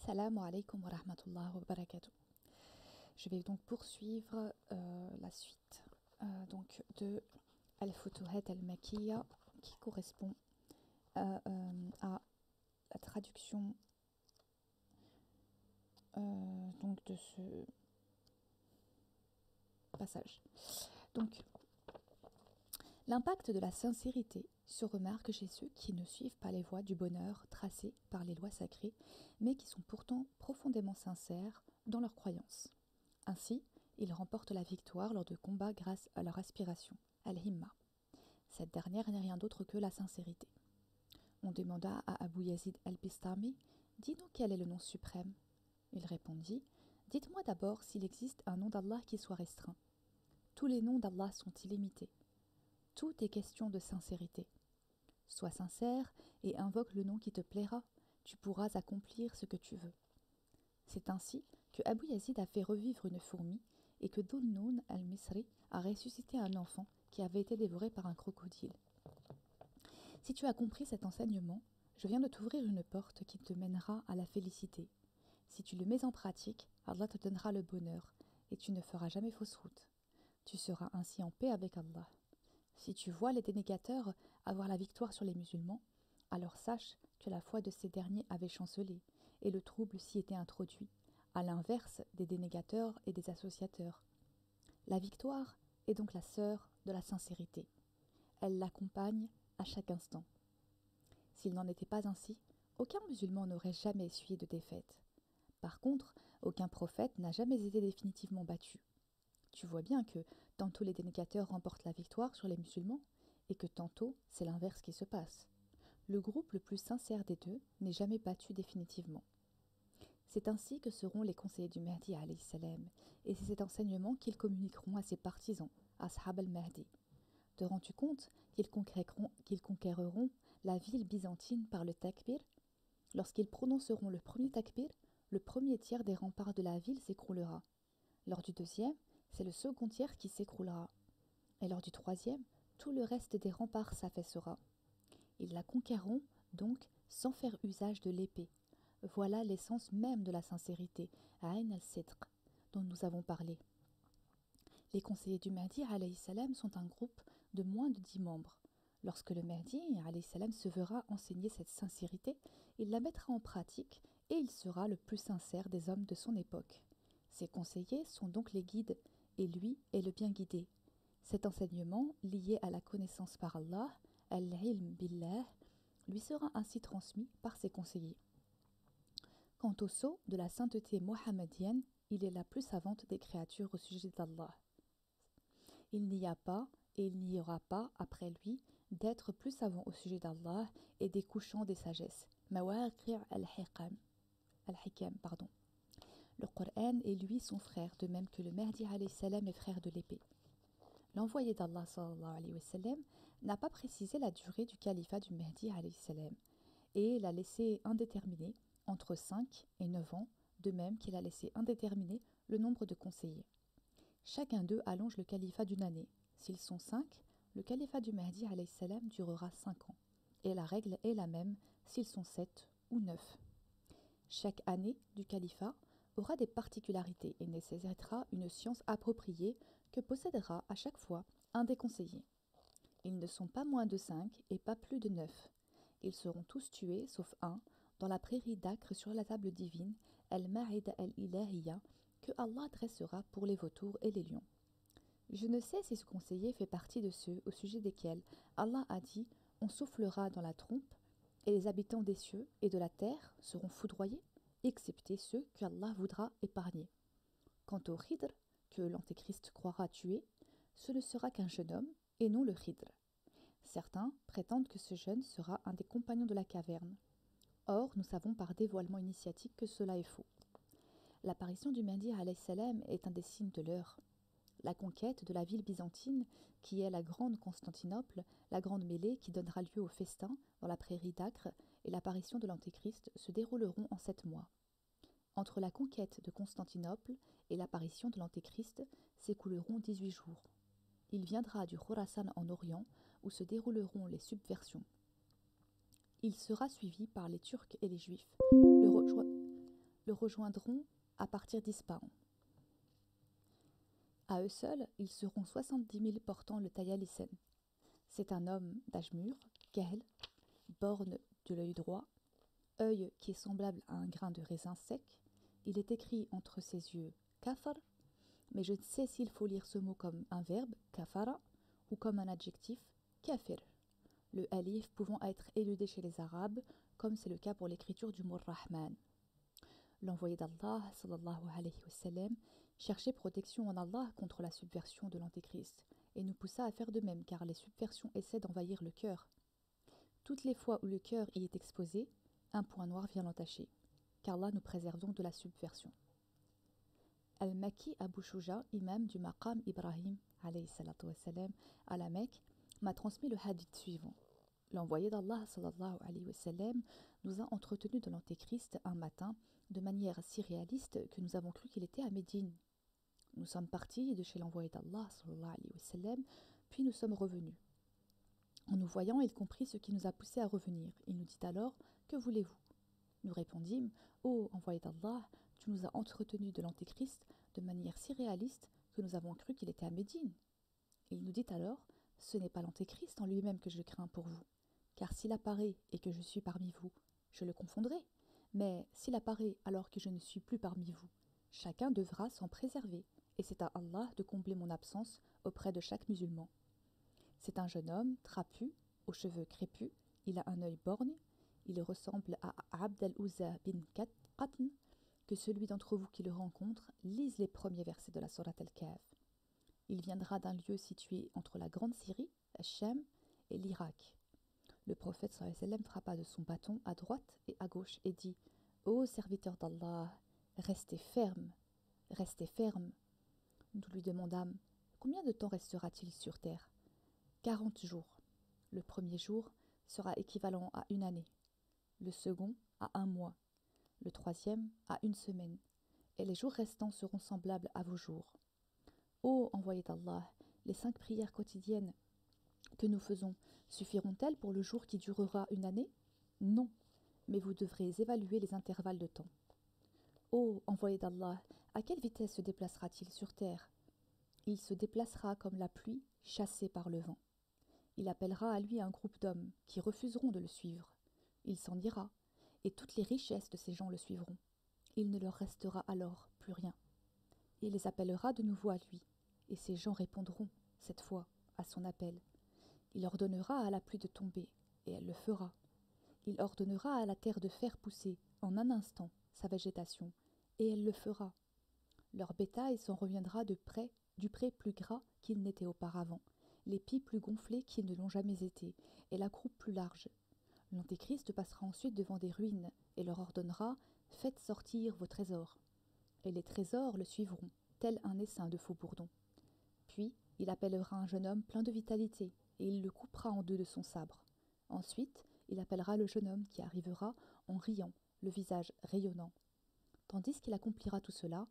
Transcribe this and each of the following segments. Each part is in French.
Salam alaikum wa rahmatullah wa barakatuh. Je vais donc poursuivre la suite de Al-Futuhat al-Makiyya qui correspond à la traduction de ce passage. Donc, l'impact de la sincérité se remarque chez ceux qui ne suivent pas les voies du bonheur tracées par les lois sacrées, mais qui sont pourtant profondément sincères dans leurs croyances. Ainsi, ils remportent la victoire lors de combats grâce à leur aspiration, al-himma. Cette dernière n'est rien d'autre que la sincérité. On demanda à Abu Yazid al-Bistami « Dis-nous quel est le nom suprême ?» Il répondit « Dites-moi d'abord s'il existe un nom d'Allah qui soit restreint. Tous les noms d'Allah sont illimités. Tout est question de sincérité. Sois sincère et invoque le nom qui te plaira, tu pourras accomplir ce que tu veux. » C'est ainsi que Abu Yazid a fait revivre une fourmi et que Dhun-Nun al-Misri a ressuscité un enfant qui avait été dévoré par un crocodile. Si tu as compris cet enseignement, je viens de t'ouvrir une porte qui te mènera à la félicité. Si tu le mets en pratique, Allah te donnera le bonheur et tu ne feras jamais fausse route. Tu seras ainsi en paix avec Allah. Si tu vois les dénégateurs avoir la victoire sur les musulmans, alors sache que la foi de ces derniers avait chancelé et le trouble s'y était introduit, à l'inverse des dénégateurs et des associateurs. La victoire est donc la sœur de la sincérité. Elle l'accompagne à chaque instant. S'il n'en était pas ainsi, aucun musulman n'aurait jamais essuyé de défaite. Par contre, aucun prophète n'a jamais été définitivement battu. Tu vois bien que tantôt les dénégateurs remportent la victoire sur les musulmans et que tantôt c'est l'inverse qui se passe. Le groupe le plus sincère des deux n'est jamais battu définitivement. C'est ainsi que seront les conseillers du Mahdi alayhi salam, et c'est cet enseignement qu'ils communiqueront à ses partisans, Ashab al-Mahdi. Te rends-tu compte qu'ils conquéreront la ville byzantine par le takbir? Lorsqu'ils prononceront le premier takbir, le premier tiers des remparts de la ville s'écroulera. Lors du deuxième, c'est le second tiers qui s'écroulera. Et lors du troisième, tout le reste des remparts s'affaissera. Ils la conquerront donc sans faire usage de l'épée. Voilà l'essence même de la sincérité, Ayn al-Sidq, dont nous avons parlé. Les conseillers du Mahdi alayhi salam sont un groupe de moins de 10 membres. Lorsque le Mahdi alayhi salam se verra enseigner cette sincérité, il la mettra en pratique et il sera le plus sincère des hommes de son époque. Ses conseillers sont donc les guides et lui est le bien guidé. Cet enseignement, lié à la connaissance par Allah, al-ilm billah, lui sera ainsi transmis par ses conseillers. Quant au sceau de la sainteté mohammedienne, il est la plus savante des créatures au sujet d'Allah. Il n'y a pas et il n'y aura pas après lui d'être plus savant au sujet d'Allah et des couchants des sagesses. Mawaqi' al-hikam. Le Coran est lui son frère, de même que le Mahdi alayhi salam est frère de l'épée. L'envoyé d'Allah sallallahu alayhi wa sallam n'a pas précisé la durée du califat du Mahdi alayhi salam et l'a laissé indéterminé entre 5 et 9 ans, de même qu'il a laissé indéterminé le nombre de conseillers. Chacun d'eux allonge le califat d'une année. S'ils sont 5, le califat du Mahdi alayhi salam durera 5 ans. Et la règle est la même s'ils sont 7 ou 9. Chaque année du califat aura des particularités et nécessitera une science appropriée que possédera à chaque fois un des conseillers. Ils ne sont pas moins de 5 et pas plus de 9. Ils seront tous tués, sauf un, dans la prairie d'Acre sur la table divine, Al-Ma'ida al-Ilahiyya, que Allah dressera pour les vautours et les lions. Je ne sais si ce conseiller fait partie de ceux au sujet desquels Allah a dit « On soufflera dans la trompe, et les habitants des cieux et de la terre seront foudroyés, excepté ceux qu'Allah voudra épargner. Quant au Khidr, que l'Antéchrist croira tuer, ce ne sera qu'un jeune homme, et non le Khidr. Certains prétendent que ce jeune sera un des compagnons de la caverne. Or, nous savons par dévoilement initiatique que cela est faux. L'apparition du Mahdi alayhi salam est un des signes de l'heure. La conquête de la ville byzantine, qui est la grande Constantinople, la grande mêlée qui donnera lieu au festin dans la prairie d'Acre, et l'apparition de l'Antéchrist se dérouleront en 7 mois. Entre la conquête de Constantinople et l'apparition de l'Antéchrist s'écouleront 18 jours. Il viendra du Khorasan en Orient, où se dérouleront les subversions. Il sera suivi par les Turcs et les Juifs. le rejoindront à partir d'Ispahan. À eux seuls, ils seront 70 000 portant le Tayalisen. C'est un homme d'âge mûr, Kahl, borne de l'œil droit, œil qui est semblable à un grain de raisin sec. Il est écrit entre ses yeux kafar, mais je ne sais s'il faut lire ce mot comme un verbe, kafara, ou comme un adjectif, kafir. Le alif pouvant être éludé chez les Arabes, comme c'est le cas pour l'écriture du mot Rahman. L'envoyé d'Allah, sallallahu alayhi wa sallam, cherchait protection en Allah contre la subversion de l'Antéchrist, et nous poussa à faire de même, car les subversions essaient d'envahir le cœur. Toutes les fois où le cœur y est exposé, un point noir vient l'entacher, qu'Allah nous préserve donc de la subversion. Al-Makki Abu Shuja, imam du Maqam Ibrahim alayhi salatu wa salam, à la Mecque, m'a transmis le hadith suivant. L'envoyé d'Allah sallallahu alayhi wa sallam nous a entretenus de l'Antéchrist un matin de manière si réaliste que nous avons cru qu'il était à Médine. Nous sommes partis de chez l'envoyé d'Allah sallallahu alayhi wa sallam, puis nous sommes revenus. En nous voyant, il comprit ce qui nous a poussés à revenir. Il nous dit alors: que voulez-vous? Nous répondîmes: ô envoyé d'Allah, tu nous as entretenus de l'Antéchrist de manière si réaliste que nous avons cru qu'il était à Médine. Il nous dit alors: ce n'est pas l'Antéchrist en lui-même que je crains pour vous, car s'il apparaît et que je suis parmi vous, je le confondrai. Mais s'il apparaît alors que je ne suis plus parmi vous, chacun devra s'en préserver, et c'est à Allah de combler mon absence auprès de chaque musulman. C'est un jeune homme, trapu, aux cheveux crépus, il a un œil borgne, il ressemble à Abd al-Uzza bin Qatn, que celui d'entre vous qui le rencontre lise les premiers versets de la Sourate al-Kahf. Il viendra d'un lieu situé entre la Grande Syrie, Hacham, et l'Irak. Le prophète sallallahu alayhi wa sallam frappa de son bâton à droite et à gauche et dit: ô serviteur d'Allah, restez ferme, restez ferme. Nous lui demandâmes: combien de temps restera-t-il sur terre? 40 jours. Le premier jour sera équivalent à une année, le second à un mois, le troisième à une semaine, et les jours restants seront semblables à vos jours. Ô envoyé d'Allah, les 5 prières quotidiennes que nous faisons suffiront-elles pour le jour qui durera une année? Non, mais vous devrez évaluer les intervalles de temps. Ô envoyé d'Allah, à quelle vitesse se déplacera-t-il sur terre? Il se déplacera comme la pluie chassée par le vent. Il appellera à lui un groupe d'hommes qui refuseront de le suivre. Il s'en ira, et toutes les richesses de ces gens le suivront. Il ne leur restera alors plus rien. Il les appellera de nouveau à lui, et ces gens répondront, cette fois, à son appel. Il ordonnera à la pluie de tomber, et elle le fera. Il ordonnera à la terre de faire pousser, en un instant, sa végétation, et elle le fera. Leur bétail s'en reviendra du pré plus gras qu'il n'était auparavant, les pieds plus gonflés qu'ils ne l'ont jamais été, et la croupe plus large. L'Antéchrist passera ensuite devant des ruines, et leur ordonnera: faites sortir vos trésors. Et les trésors le suivront, tel un essaim de faux bourdons. Puis il appellera un jeune homme plein de vitalité, et il le coupera en deux de son sabre. Ensuite, il appellera le jeune homme qui arrivera en riant, le visage rayonnant. Tandis qu'il accomplira tout cela,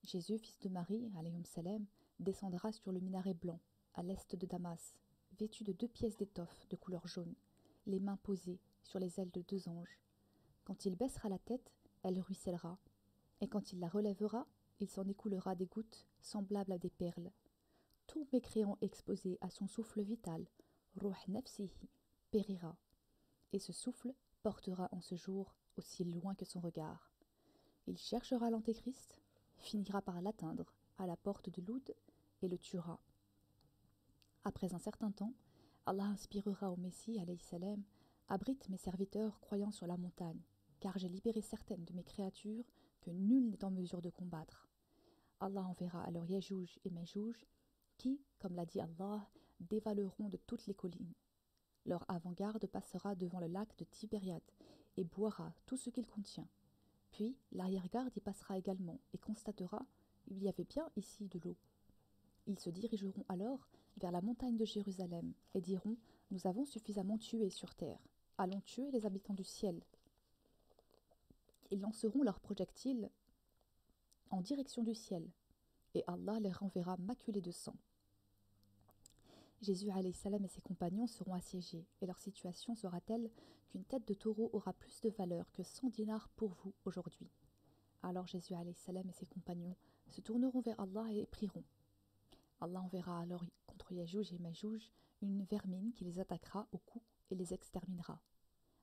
Jésus, fils de Marie, alayhim salam, descendra sur le minaret blanc, à l'est de Damas, vêtu de 2 pièces d'étoffe de couleur jaune, les mains posées sur les ailes de 2 anges. Quand il baissera la tête, elle ruissellera, et quand il la relèvera, il s'en écoulera des gouttes semblables à des perles. Tout mécréant exposé à son souffle vital, Ruh Nafsihi, périra, et ce souffle portera en ce jour aussi loin que son regard. Il cherchera l'Antéchrist, finira par l'atteindre à la porte de Loud et le tuera. Après un certain temps, Allah inspirera au Messie, alayhi salam: abrite mes serviteurs croyant sur la montagne, car j'ai libéré certaines de mes créatures que nul n'est en mesure de combattre. Allah enverra alors Yajouj et Majouj, qui, comme l'a dit Allah, dévaleront de toutes les collines. Leur avant-garde passera devant le lac de Tibériade et boira tout ce qu'il contient. Puis l'arrière-garde y passera également et constatera: il y avait bien ici de l'eau. Ils se dirigeront alors vers la montagne de Jérusalem et diront: nous avons suffisamment tué sur terre, allons tuer les habitants du ciel. Ils lanceront leurs projectiles en direction du ciel, et Allah les renverra maculés de sang. Jésus alayhi salam et ses compagnons seront assiégés, et leur situation sera telle qu'une tête de taureau aura plus de valeur que 100 dinars pour vous aujourd'hui. Alors Jésus alayhi salam et ses compagnons se tourneront vers Allah et prieront. Allah enverra alors contre Yajouj et Majouj une vermine qui les attaquera au cou et les exterminera.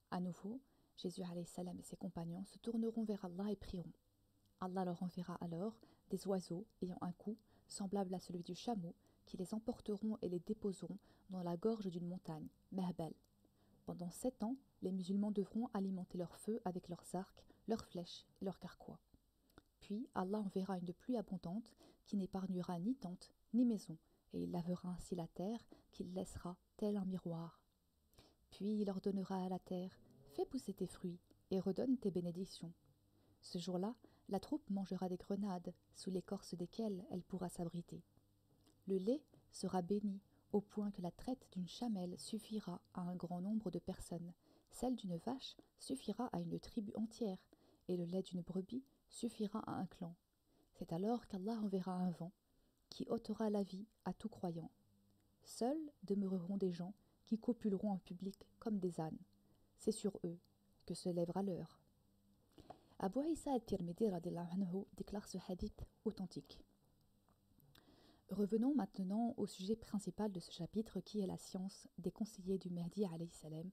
À nouveau, Jésus alayhi salam et ses compagnons se tourneront vers Allah et prieront. Allah leur enverra alors des oiseaux ayant un cou semblable à celui du chameau qui les emporteront et les déposeront dans la gorge d'une montagne, Mehbel. Pendant 7 ans, les musulmans devront alimenter leur feu avec leurs arcs, leurs flèches et leurs carquois. Puis Allah enverra une pluie abondante qui n'épargnera ni tente ni maison, et il lavera ainsi la terre qu'il laissera tel un miroir. Puis il ordonnera à la terre, fais pousser tes fruits et redonne tes bénédictions. Ce jour-là, la troupe mangera des grenades, sous l'écorce desquelles elle pourra s'abriter. Le lait sera béni, au point que la traite d'une chamelle suffira à un grand nombre de personnes, celle d'une vache suffira à une tribu entière, et le lait d'une brebis suffira à un clan. C'est alors qu'Allah enverra un vent, qui ôtera la vie à tout croyant. Seuls demeureront des gens qui copuleront en public comme des ânes. C'est sur eux que se lèvera l'heure. Abu Isa al-Tirmidhi déclare ce hadith authentique. Revenons maintenant au sujet principal de ce chapitre qui est la science des conseillers du Mahdi alayhi salam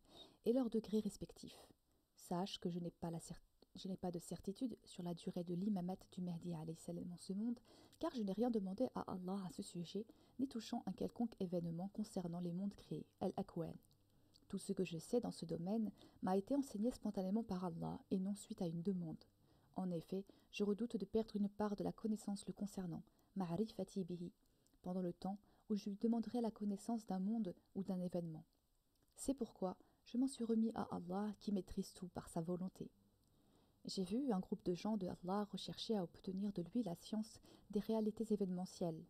et leurs degrés respectifs. Sache que je n'ai pas de certitude sur la durée de l'imamate du Mahdi alayhi salam en ce monde, car je n'ai rien demandé à Allah à ce sujet, ni touchant un quelconque événement concernant les mondes créés, al-Akwan. Tout ce que je sais dans ce domaine m'a été enseigné spontanément par Allah et non suite à une demande. En effet, je redoute de perdre une part de la connaissance le concernant, ma'rifati bihi, pendant le temps où je lui demanderai la connaissance d'un monde ou d'un événement. C'est pourquoi je m'en suis remis à Allah qui maîtrise tout par sa volonté. J'ai vu un groupe de gens de Allah rechercher à obtenir de lui la science des réalités événementielles,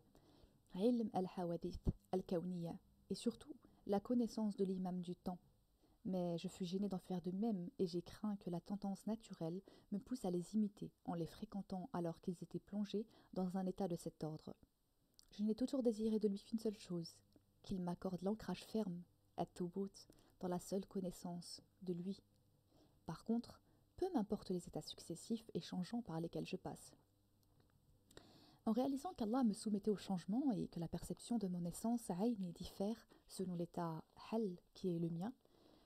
ilm al-hawadith al-kawniya, et surtout la connaissance de l'imam du temps. Mais je fus gêné d'en faire de même et j'ai craint que la tendance naturelle me pousse à les imiter en les fréquentant alors qu'ils étaient plongés dans un état de cet ordre. Je n'ai toujours désiré de lui qu'une seule chose, qu'il m'accorde l'ancrage ferme, at-tubut, dans la seule connaissance de lui. Par contre, peu m'importent les états successifs et changeants par lesquels je passe. En réalisant qu'Allah me soumettait au changement et que la perception de mon essence aïn diffère selon l'état hal qui est le mien,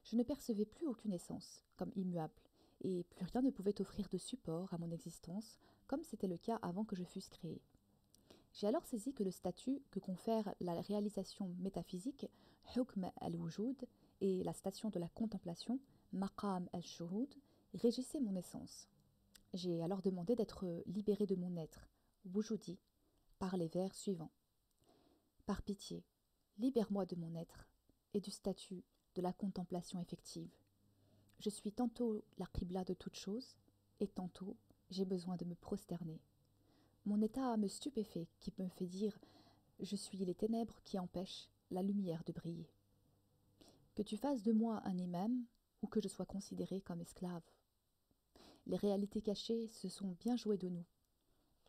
je ne percevais plus aucune essence comme immuable et plus rien ne pouvait offrir de support à mon existence comme c'était le cas avant que je fusse créé. J'ai alors saisi que le statut que confère la réalisation métaphysique, hukm al-wujud, et la station de la contemplation, maqam al-shuhud, régissait mon essence. J'ai alors demandé d'être libéré de mon être, wujudi, par les vers suivants. Par pitié, libère-moi de mon être et du statut de la contemplation effective. Je suis tantôt la qibla de toute chose et tantôt j'ai besoin de me prosterner. Mon état me stupéfait qui me fait dire « Je suis les ténèbres qui empêchent la lumière de briller ». Que tu fasses de moi un imam ou que je sois considéré comme esclave. Les réalités cachées se sont bien jouées de nous.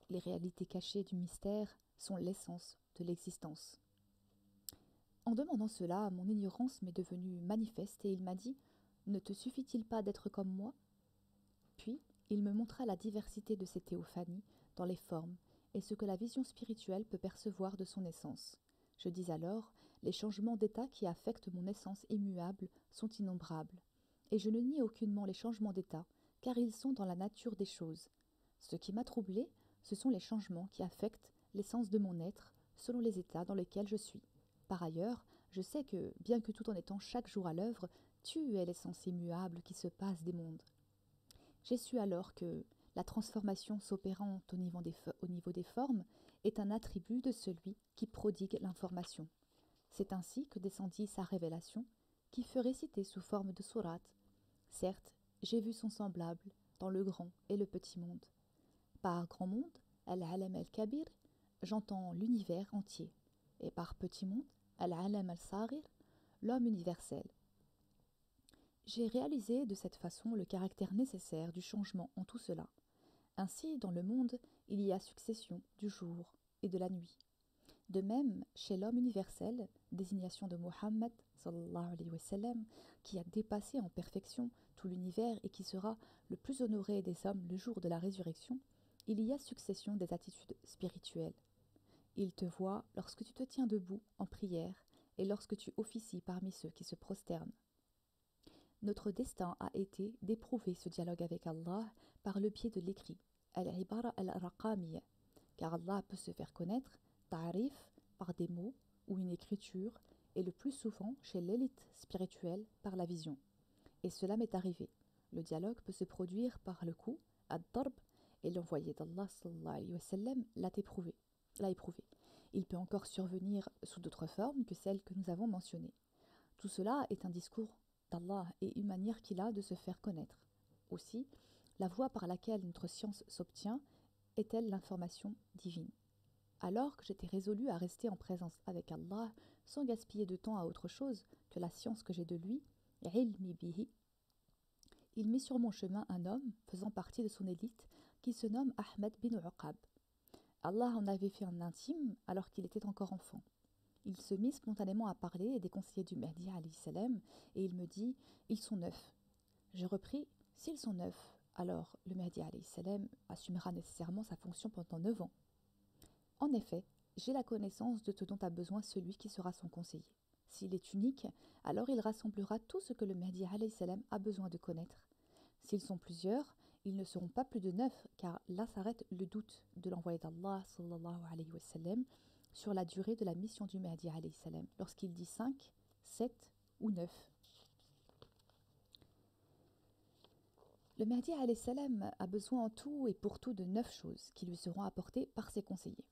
Les réalités cachées du mystère sont l'essence de l'existence. En demandant cela, mon ignorance m'est devenue manifeste et il m'a dit « Ne te suffit-il pas d'être comme moi ?» Puis, il me montra la diversité de ces théophanies dans les formes et ce que la vision spirituelle peut percevoir de son essence. Je dis alors, les changements d'état qui affectent mon essence immuable sont innombrables, et je ne nie aucunement les changements d'état, car ils sont dans la nature des choses. Ce qui m'a troublé, ce sont les changements qui affectent l'essence de mon être selon les états dans lesquels je suis. Par ailleurs, je sais que, bien que tout en étant chaque jour à l'œuvre, tu es l'essence immuable qui se passe des mondes. J'ai su alors que la transformation s'opérant au niveau des formes est un attribut de celui qui prodigue l'information. C'est ainsi que descendit sa révélation, qui fut récitée sous forme de sourate. Certes, j'ai vu son semblable dans le grand et le petit monde. Par grand monde, al-alam al-kabir, j'entends l'univers entier, et par petit monde, al-alam al-saghir, l'homme universel. J'ai réalisé de cette façon le caractère nécessaire du changement en tout cela. Ainsi, dans le monde, il y a succession du jour et de la nuit. De même, chez l'homme universel, désignation de Muhammad sallallahu alayhi wa sallam, qui a dépassé en perfection tout l'univers et qui sera le plus honoré des hommes le jour de la résurrection, il y a succession des attitudes spirituelles. Il te voit lorsque tu te tiens debout en prière et lorsque tu officies parmi ceux qui se prosternent. Notre destin a été d'éprouver ce dialogue avec Allah par le biais de l'écrit, al-ibara al-raqamiyya, car Allah peut se faire connaître, ta'rif, par des mots ou une écriture, et le plus souvent chez l'élite spirituelle par la vision. Et cela m'est arrivé. Le dialogue peut se produire par le coup, ad-darb, et l'envoyé d'Allah sallallahu alayhi wa sallam l'a éprouvé. Il peut encore survenir sous d'autres formes que celles que nous avons mentionnées. Tout cela est un discours d'Allah et une manière qu'il a de se faire connaître. Aussi, la voie par laquelle notre science s'obtient est-elle l'information divine. Alors que j'étais résolue à rester en présence avec Allah sans gaspiller de temps à autre chose que la science que j'ai de lui, ilmi bihi, il mit sur mon chemin un homme faisant partie de son élite qui se nomme Ahmed bin Uqab. Allah en avait fait un intime alors qu'il était encore enfant. Il se mit spontanément à parler des conseillers du Mahdi alayhi salam et il me dit « Ils sont 9 ». Je repris « S'ils sont 9, alors le Mahdi alayhi salam assumera nécessairement sa fonction pendant 9 ans. En effet, j'ai la connaissance de ce dont a besoin celui qui sera son conseiller. S'il est unique, alors il rassemblera tout ce que le Mahdi alayhi salam a besoin de connaître. S'ils sont plusieurs, ils ne seront pas plus de 9, car là s'arrête le doute de l'envoyé d'Allah sallallahu alayhi wa sallam sur la durée de la mission du Mahdi alayhi salam, lorsqu'il dit 5, 7 ou 9. Le Mahdi alayhi salam a besoin en tout et pour tout de 9 choses qui lui seront apportées par ses conseillers.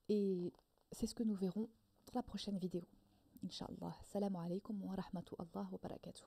Et c'est ce que nous verrons dans la prochaine vidéo. Inch'Allah. Salam alaikum wa rahmatullahi wa barakatuh.